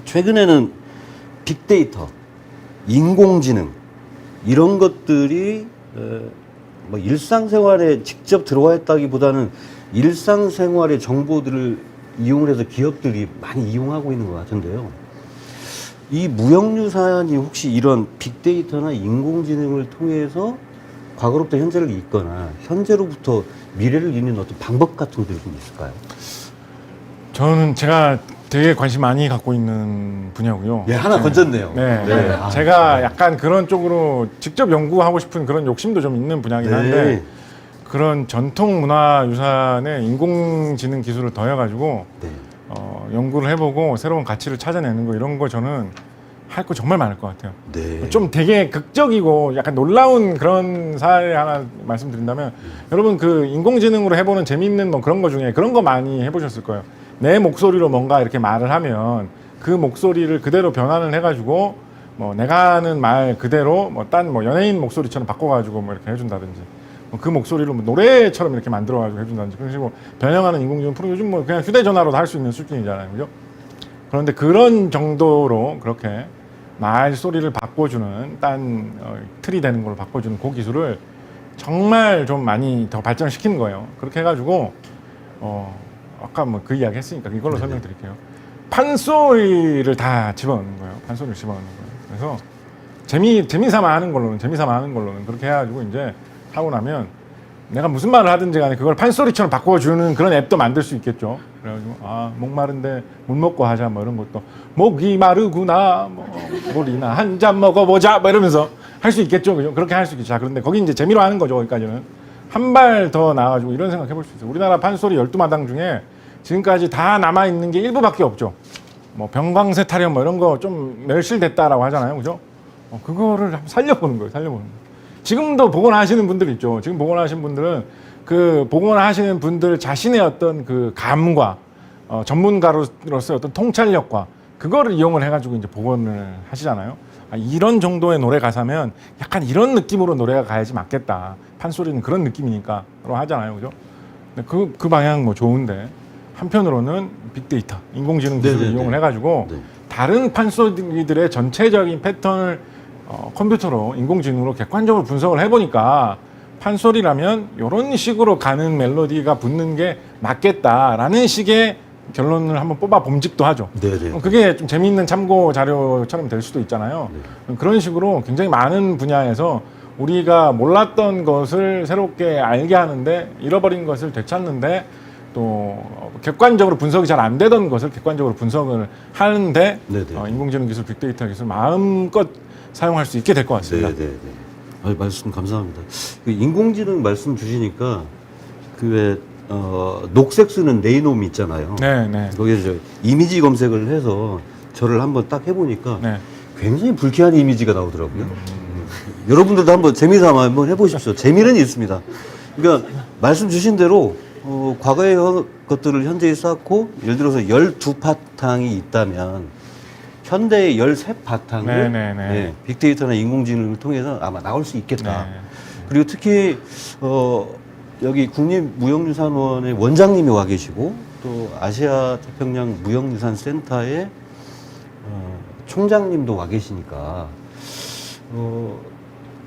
최근에는 빅데이터, 인공지능, 이런 것들이 뭐 일상생활에 직접 들어와 있다기보다는 일상생활의 정보들을 이용을 해서 기업들이 많이 이용하고 있는 것 같은데요. 이 무형유산이 혹시 이런 빅데이터나 인공지능을 통해서 과거로부터 현재를 잇거나 현재로부터 미래를 잇는 어떤 방법 같은 것들이 좀 있을까요? 저는 제가 되게 관심 많이 갖고 있는 분야고요. 예, 하나 건졌네요. 네. 네. 제가 약간 그런 쪽으로 직접 연구하고 싶은 그런 욕심도 좀 있는 분야긴 한데, 네. 그런 전통 문화 유산에 인공지능 기술을 더해가지고 네. 연구를 해보고 새로운 가치를 찾아내는 거, 이런 거 저는 할 거 정말 많을 것 같아요. 네. 좀 되게 극적이고 약간 놀라운 그런 사례 하나 말씀드린다면, 여러분 그 인공지능으로 해보는 재미있는 뭐 그런 거 중에 그런 거 많이 해보셨을 거예요. 내 목소리로 뭔가 이렇게 말을 하면 그 목소리를 그대로 변환을 해가지고 뭐 내가 하는 말 그대로 뭐 딴 뭐 연예인 목소리처럼 바꿔가지고 뭐 이렇게 해준다든지, 그 목소리로 뭐 노래처럼 이렇게 만들어가지고 해준다든지, 그런 식으로 변형하는 인공지능 프로 요즘 뭐 그냥 휴대전화로도 할 수 있는 수준이잖아요, 그죠? 그런데 그런 정도로 그렇게 말 소리를 바꿔주는 딴 틀이 되는 걸로 바꿔주는 그 기술을 정말 좀 많이 더 발전시키는 거예요. 그렇게 해가지고 아까 뭐 그 이야기 했으니까 이걸로 설명드릴게요. 판소리를 다 집어넣는 거예요. 판소리를 집어넣는 거예요. 그래서 재미삼아 하는 걸로는 그렇게 해가지고 이제 하고 나면 내가 무슨 말을 하든지 간에 그걸 판소리처럼 바꿔주는 그런 앱도 만들 수 있겠죠. 그래가지고 목마른데 물 먹고 하자 뭐 이런 것도, 목이 마르구나 뭐 물이나 한 잔 먹어보자 뭐 이러면서 할 수 있겠죠. 그죠? 그렇게 할 수 있겠죠. 자, 그런데 거기 이제 재미로 하는 거죠. 거기까지는. 한 발 더 나와가지고 이런 생각 해볼 수 있어요. 우리나라 판소리 12마당 중에 지금까지 다 남아있는 게 일부밖에 없죠. 뭐 병광세 타령 뭐 이런 거 좀 멸실됐다라고 하잖아요, 그죠? 그거를 한번 살려보는 거예요, 살려보는 거예요. 지금도 복원하시는 분들 있죠. 지금 복원하시는 분들은 그 복원하시는 분들 자신의 어떤 그 감과 전문가로서의 어떤 통찰력과 그거를 이용을 해가지고 이제 복원을 하시잖아요. 이런 정도의 노래 가사면 약간 이런 느낌으로 노래가 가야지 맞겠다. 판소리는 그런 느낌이니까로 하잖아요, 그죠? 근데 그 방향 뭐 좋은데 한편으로는 빅데이터, 인공지능 기술을 네네네. 이용을 해가지고 네. 다른 판소리들의 전체적인 패턴을 컴퓨터로 인공지능으로 객관적으로 분석을 해보니까 판소리라면 이런 식으로 가는 멜로디가 붙는 게 맞겠다라는 식의 결론을 한번 뽑아 봄직도 하죠. 네네. 그게 좀 재미있는 참고 자료처럼 될 수도 있잖아요. 그런 식으로 굉장히 많은 분야에서 우리가 몰랐던 것을 새롭게 알게 하는데 잃어버린 것을 되찾는데 또 객관적으로 분석이 잘 안 되던 것을 객관적으로 분석을 하는데 네네. 인공지능 기술, 빅데이터 기술 마음껏 사용할 수 있게 될 것 같습니다. 네네네. 말씀 감사합니다. 그 인공지능 말씀 주시니까 그 왜 녹색 쓰는 네이놈 있잖아요. 네, 네. 거기에 저 이미지 검색을 해서 저를 한번 딱 해보니까 네. 굉장히 불쾌한 이미지가 나오더라고요. 여러분들도 한번 재미삼아 한번 해보십시오. 재미는 있습니다. 그러니까 말씀 주신 대로 과거의 것들을 현재에 쌓고 예를 들어서 12바탕이 있다면 현대의 13바탕을 네네네. 빅데이터나 인공지능을 통해서 아마 나올 수 있겠다. 네. 그리고 특히 여기 국립무형유산원의 원장님이 와 계시고 또 아시아 태평양 무형유산센터의 총장님도 와 계시니까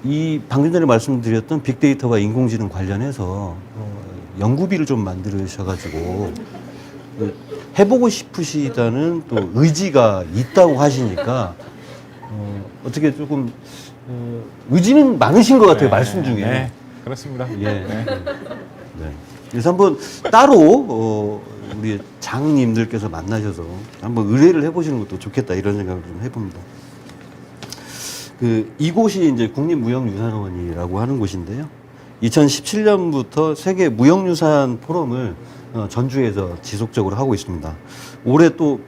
이 방금 전에 말씀드렸던 빅데이터와 인공지능 관련해서 연구비를 좀 만들으셔가지고 해보고 싶으시다는 또 의지가 있다고 하시니까 어떻게 조금 의지는 많으신 것 같아요. 말씀 중에. 네, 그렇습니다. 예. 네. 네. 그래서 한번 따로 우리 장님들께서 만나셔서 한번 의뢰를 해보시는 것도 좋겠다 이런 생각을 좀 해봅니다. 이곳이 이제 국립무형유산원이라고 하는 곳인데요. 2017년부터 세계 무형유산 포럼을 전주에서 지속적으로 하고 있습니다. 올해 또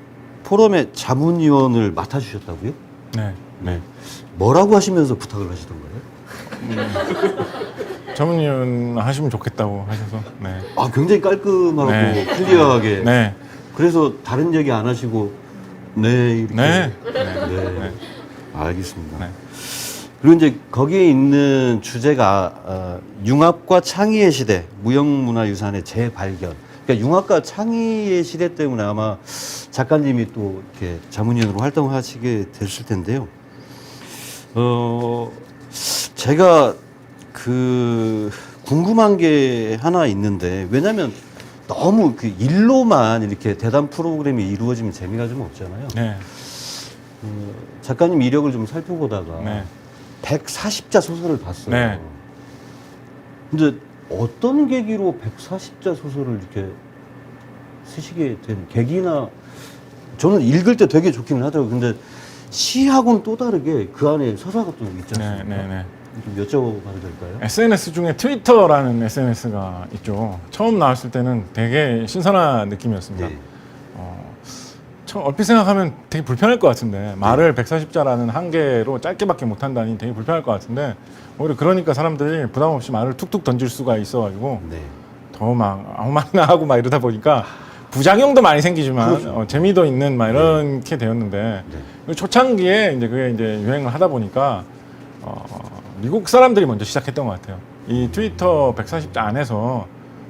포럼의 자문위원을 맡아주셨다고요? 네. 네. 뭐라고 하시면서 부탁을 하시던 거예요? 전문위원 하시면 좋겠다고 하셔서. 네. 아, 굉장히 깔끔하고 네. 클리어하게. 네. 그래서 다른 얘기 안 하시고 네 이렇게. 네. 네. 알겠습니다. 네. 그리고 이제 거기에 있는 주제가 융합과 창의의 시대, 무형문화유산의 재발견. 그러니까 융합과 창의의 시대 때문에 아마 작가님이 또 이렇게 자문위원으로 활동하시게 됐을 텐데요. 제가 궁금한 게 하나 있는데, 왜냐면 너무 일로만 이렇게 대담 프로그램이 이루어지면 재미가 좀 없잖아요. 네. 작가님 이력을 좀 살펴보다가 네. 140자 소설을 봤어요. 네. 근데 어떤 계기로 140자 소설을 이렇게 쓰시게 된 계기나, 저는 읽을 때 되게 좋기는 하더라고요. 근데 시하고는 또 다르게 그 안에 서사가 또 있지 않습니까? 네. 좀 여쭤봐도 될까요? SNS 중에 트위터라는 SNS가 있죠. 처음 나왔을 때는 되게 신선한 느낌이었습니다. 네. 얼핏 생각하면 되게 불편할 것 같은데 말을 140자라는 한계로 짧게밖에 못한다니 되게 불편할 것 같은데 오히려 그러니까 사람들이 부담 없이 말을 툭툭 던질 수가 있어가지고 네. 더 막 아무 말이나 하고 막 이러다 보니까 부작용도 많이 생기지만 그렇죠. 재미도 있는 막 이렇게 되었는데 네. 초창기에 이제 그게 이제 유행을 하다 보니까 미국 사람들이 먼저 시작했던 것 같아요. 이 트위터 140자 안에서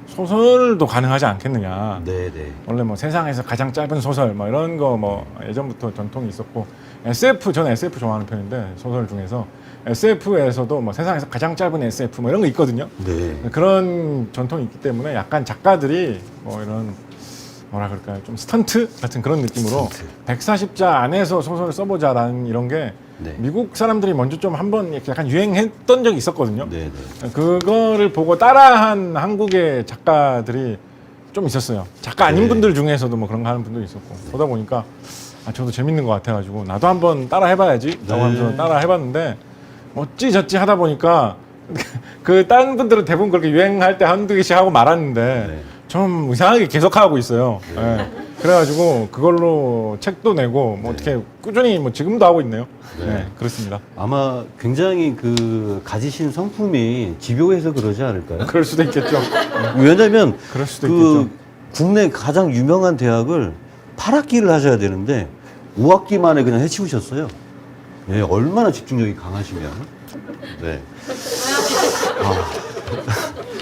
소설도 가능하지 않겠느냐. 네. 원래 뭐 세상에서 가장 짧은 소설 뭐 이런 거 뭐 예전부터 전통이 있었고 저는 SF 좋아하는 편인데 소설 중에서 SF에서도 뭐 세상에서 가장 짧은 SF 뭐 이런 거 있거든요. 네. 그런 전통이 있기 때문에 약간 작가들이 뭐 이런 뭐라 그럴까요? 좀 스턴트 같은 그런 느낌으로 스턴트. 140자 안에서 소설을 써보자라는 이런 게 네. 미국 사람들이 먼저 좀 한번 이렇게 약간 유행했던 적이 있었거든요. 네. 그거를 보고 따라한 한국의 작가들이 좀 있었어요. 작가 아닌 네. 분들 중에서도 뭐 그런 거 하는 분도 있었고 그러다 보니까 저도 재밌는 것 같아가지고 나도 한번 따라 해봐야지 라고 하면서 따라 해봤는데 어찌저찌 하다 보니까 그 다른 분들은 대부분 그렇게 유행할 때 한두 개씩 하고 말았는데 네. 좀 이상하게 계속하고 있어요. 예. 그래가지고 그걸로 책도 내고 뭐 어떻게 꾸준히 뭐 지금도 하고 있네요. 네, 그렇습니다. 아마 굉장히 그 가지신 성품이 집요해서 그러지 않을까요? 그럴 수도 있겠죠. 왜냐면 그럴 수도 그 있겠죠. 국내 가장 유명한 대학을 8학기를 하셔야 되는데 5학기 만에 그냥 해치우셨어요. 예, 얼마나 집중력이 강하시면. 네.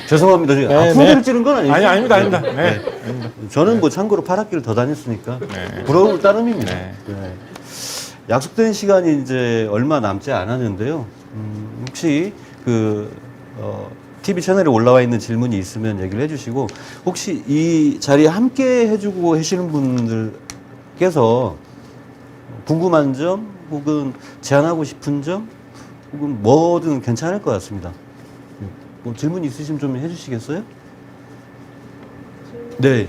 죄송합니다. 네, 앞으로 네. 찌른 건 아니죠? 아니, 아닙니다, 아닙니다. 네. 아닙니다. 저는 뭐 참고로 8학기를 더 다녔으니까 네. 부러울 따름입니다. 네. 네. 약속된 시간이 이제 얼마 남지 않았는데요. 혹시 TV 채널에 올라와 있는 질문이 있으면 얘기를 해주시고, 혹시 이 자리에 함께 해주고 계시는 분들께서 궁금한 점, 혹은 제안하고 싶은 점, 혹은 뭐든 괜찮을 것 같습니다. 뭐 질문 있으시면 좀 해주시겠어요? 네.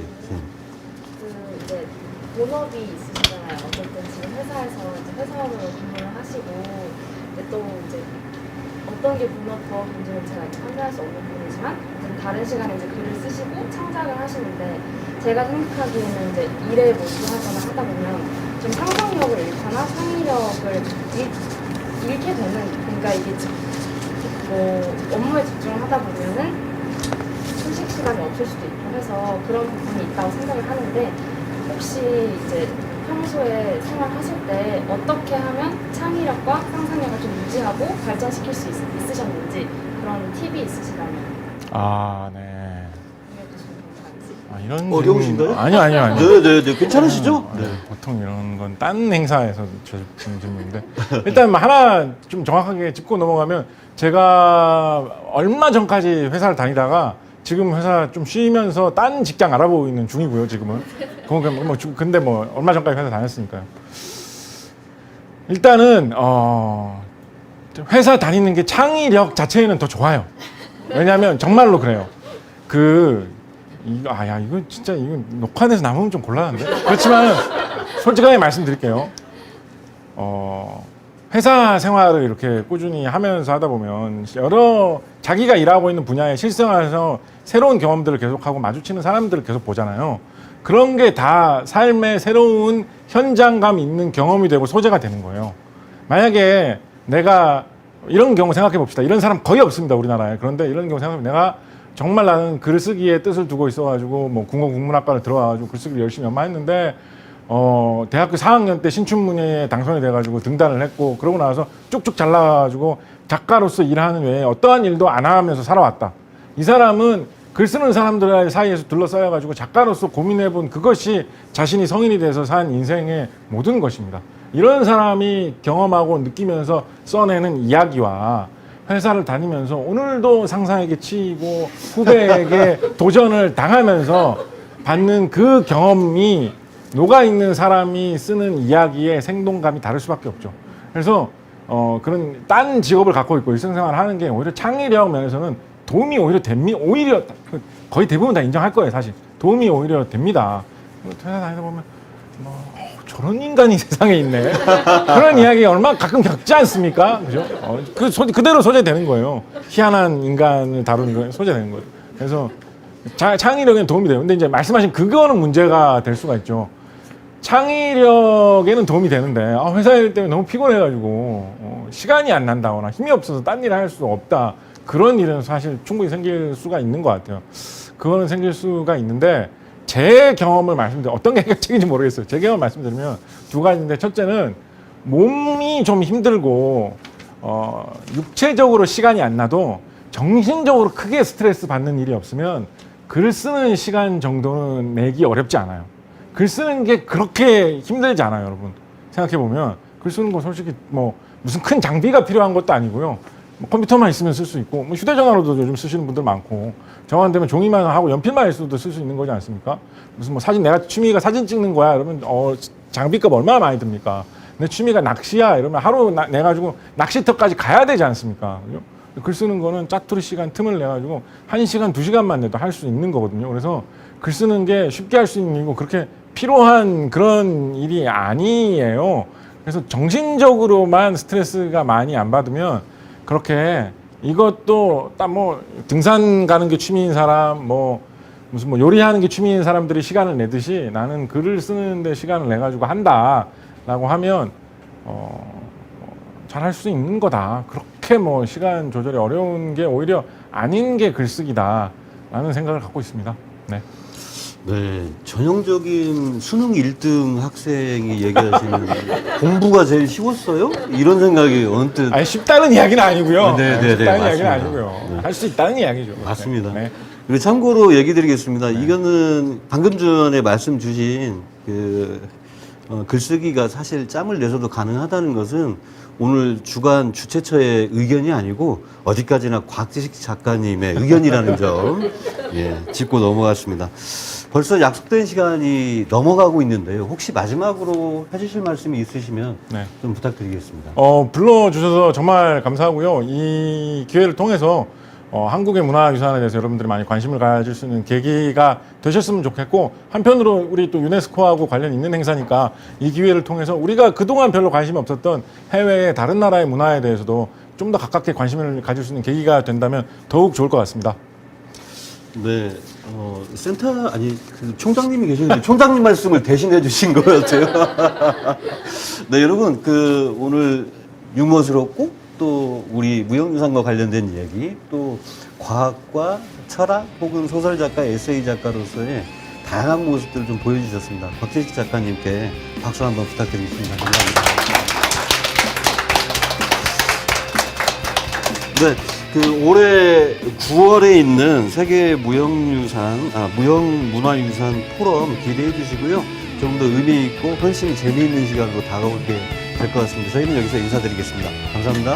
이제 본업이 있으시잖아요. 어쨌든 지금 회사에서 이제 회사원으로 근무를 하시고, 근데 또 이제 어떤 게 본업인지는 제가 판단할 수 없는 부분이지만, 다른 시간에 이제 글을 쓰시고 창작을 하시는데, 제가 생각하기에는 이제 일에 몰두하거나 하다 보면 좀 상상력을 잃거나 창의력을 잃게 되는, 그러니까 이게 뭐 업무에 집중을 하다 보면은 휴식 시간이 없을 수도 있고 해서 그런 부분이 있다고 생각을 하는데, 혹시 이제 평소에 생활하실 때 어떻게 하면 창의력과 상상력을 좀 유지하고 발전시킬 수 있으셨는지 그런 팁이 있으시다면 아, 네. 알려주시면 감사하겠습니다. 아, 이런 어려우신가요? 질문- 아니요. 네. 괜찮으시죠? 네. 보통 이런 건 딴 행사에서 주는 질문인데 일단 뭐 하나 좀 정확하게 짚고 넘어가면, 제가 얼마 전까지 회사를 다니다가 지금 회사 좀 쉬면서 딴 직장 알아보고 있는 중이고요. 지금은 근데 뭐 얼마 전까지 회사 다녔으니까요. 일단은 회사 다니는 게 창의력 자체에는 더 좋아요. 왜냐하면 정말로 그래요. 이거 진짜 이거 녹화돼서 남으면 좀 곤란한데. 그렇지만 솔직하게 말씀드릴게요. 회사 생활을 이렇게 꾸준히 하면서 하다 보면 여러 자기가 일하고 있는 분야의 실생활에서 새로운 경험들을 계속하고 마주치는 사람들을 계속 보잖아요. 그런 게 다 삶의 새로운 현장감 있는 경험이 되고 소재가 되는 거예요. 만약에 내가 이런 경우 생각해 봅시다. 이런 사람 거의 없습니다, 우리나라에. 그런데 이런 경우 생각하면 내가 정말 나는 글쓰기에 뜻을 두고 있어가지고 뭐 국문학과를 들어와가지고 글쓰기를 열심히 연마했는데 대학교 4학년 때 신춘문예에 당선이 돼가지고 등단을 했고, 그러고 나서 쭉쭉 잘 나가가지고 작가로서 일하는 외에 어떠한 일도 안 하면서 살아왔다. 이 사람은 글 쓰는 사람들 사이에서 둘러싸여가지고 작가로서 고민해본 그것이 자신이 성인이 돼서 산 인생의 모든 것입니다. 이런 사람이 경험하고 느끼면서 써내는 이야기와 회사를 다니면서 오늘도 상사에게 치이고 후배에게 도전을 당하면서 받는 그 경험이 녹아있는 사람이 쓰는 이야기의 생동감이 다를 수밖에 없죠. 그래서 그런 딴 직업을 갖고 있고 일상생활을 하는 게 오히려 창의력 면에서는 도움이 오히려 됩니다. 오히려 거의 대부분 다 인정할 거예요, 사실. 도움이 오히려 됩니다. 회사 다니다 보면 저런 인간이 세상에 있네. 그런 이야기 얼마나 가끔 겪지 않습니까? 그죠? 그대로 소재되는 거예요. 희한한 인간을 다루는 거 소재되는 거예요. 그래서 창의력에는 도움이 돼요. 근데 이제 말씀하신 그거는 문제가 될 수가 있죠. 창의력에는 도움이 되는데 회사 일 때문에 너무 피곤해가지고 시간이 안 난다거나 힘이 없어서 딴 일을 할 수 없다. 그런 일은 사실 충분히 생길 수가 있는 것 같아요. 그거는 생길 수가 있는데, 제 경험을 말씀드리면 어떤 게 해결책인지 모르겠어요. 제 경험 말씀드리면 두 가지인데, 첫째는 몸이 좀 힘들고 육체적으로 시간이 안 나도 정신적으로 크게 스트레스 받는 일이 없으면 글 쓰는 시간 정도는 내기 어렵지 않아요. 글 쓰는 게 그렇게 힘들지 않아요, 여러분. 생각해보면 글 쓰는 거 솔직히 뭐 무슨 큰 장비가 필요한 것도 아니고요. 뭐 컴퓨터만 있으면 쓸 수 있고, 뭐 휴대전화로도 요즘 쓰시는 분들 많고, 정안 되면 종이만 하고 연필만 있어도 쓸 수 있는 거지 않습니까? 무슨 뭐 사진, 내가 취미가 사진 찍는 거야 그러면 장비값 얼마나 많이 듭니까? 내 취미가 낚시야 이러면 하루 내가지고 낚시터까지 가야 되지 않습니까? 그죠? 글 쓰는 거는 짜투리 시간 틈을 내가지고 1시간, 2시간만 내도 할 수 있는 거거든요. 그래서 글 쓰는 게 쉽게 할 수 있는 일이고 그렇게 필요한 그런 일이 아니에요. 그래서 정신적으로만 스트레스가 많이 안 받으면 그렇게, 이것도 딱 뭐 등산 가는 게 취미인 사람, 뭐 무슨 뭐 요리하는 게 취미인 사람들이 시간을 내듯이 나는 글을 쓰는데 시간을 내 가지고 한다라고 하면 잘 할 수 있는 거다. 그렇게 뭐 시간 조절이 어려운 게 오히려 아닌 게 글쓰기다라는 생각을 갖고 있습니다. 네. 네, 전형적인 수능 1등 학생이 얘기하시는 공부가 제일 쉬웠어요? 이런 생각이 언뜻 아니 쉽다는 이야기는 아니고요. 네, 네, 네, 쉽다는 맞습니다. 이야기는 아니고요. 네. 할 수 있다는 이야기죠. 맞습니다. 네. 그리고 참고로 얘기 드리겠습니다. 이거는 방금 전에 말씀 주신 글쓰기가 사실 짬을 내서도 가능하다는 것은 오늘 주간 주최처의 의견이 아니고 어디까지나 곽지식 작가님의 의견이라는 점 짚고 넘어갔습니다. 벌써 약속된 시간이 넘어가고 있는데요. 혹시 마지막으로 해주실 말씀이 있으시면 네. 좀 부탁드리겠습니다. 불러주셔서 정말 감사하고요. 이 기회를 통해서 한국의 문화유산에 대해서 여러분들이 많이 관심을 가질 수 있는 계기가 되셨으면 좋겠고, 한편으로 우리 또 유네스코하고 관련 있는 행사니까 이 기회를 통해서 우리가 그동안 별로 관심이 없었던 해외의 다른 나라의 문화에 대해서도 좀 더 가깝게 관심을 가질 수 있는 계기가 된다면 더욱 좋을 것 같습니다. 네, 그 총장님이 계시는데 총장님 말씀을 대신해 주신 것 같아요. 네, 여러분, 오늘 유머스럽고 또 우리 무형유산과 관련된 얘기, 또 과학과 철학 혹은 소설 작가, 에세이 작가로서의 다양한 모습들을 좀 보여주셨습니다. 곽재식 작가님께 박수 한번 부탁드리겠습니다. 감사합니다. 네, 올해 9월에 있는 세계 무형문화유산 포럼 기대해 주시고요. 좀 더 의미 있고 훨씬 재미있는 시간으로 다가오게 될 것 같습니다. 저희는 여기서 인사드리겠습니다. 감사합니다.